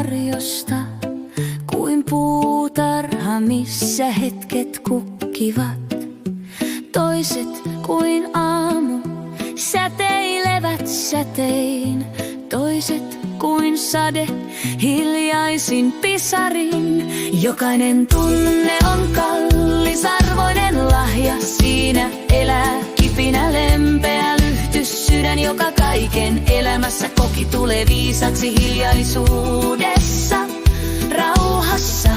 varjosta, kuin puutarha, missä hetket kukkivat. Toiset kuin aamu säteilevät sätein, toiset kuin sade hiljaisin pisarin. Jokainen tunne on kallisarvoinen lahja, siinä elää kipinä lempeä lyhtys sydän, joka kaiken elämässä koki tulee viisaksi hiljaisuudessa, rauhassa.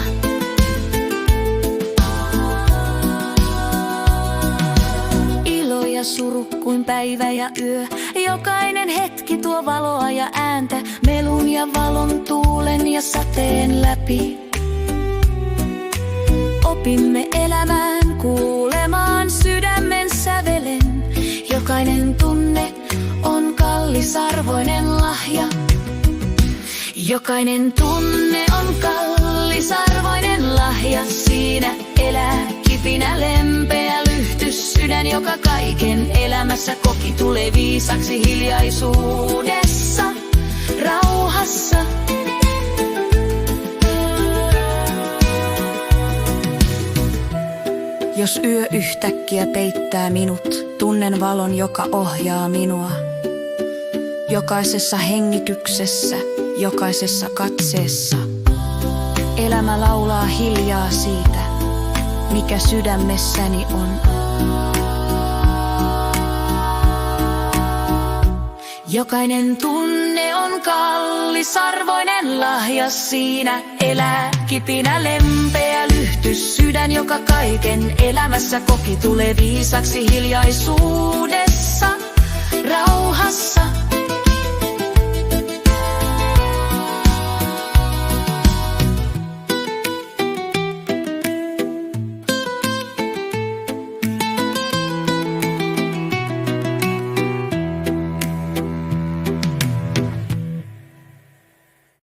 Ilo ja suru kuin päivä ja yö, jokainen hetki tuo valoa ja ääntä, melun ja valon, tuulen ja sateen läpi. Opimme elämään, kuulemaan sydämen sävelen. Jokainen tunne on kallisarvoinen lahja. Jokainen tunne on kallisarvoinen lahja. Siinä elää kipinä lempeä lyhtys sydän, joka kaiken elämässä koki tulee viisaksi hiljaisuudessa, rauhassa. Jos yö yhtäkkiä peittää minut, tunnen valon, joka ohjaa minua. Jokaisessa hengityksessä, jokaisessa katseessa. Elämä laulaa hiljaa siitä, mikä sydämessäni on. Jokainen tunne on kallisarvoinen lahja, siinä elää kipinä lempeä lyhtys sydän, joka kaiken elämässä koki tulee viisaksi hiljaisuudessa, rauhassa.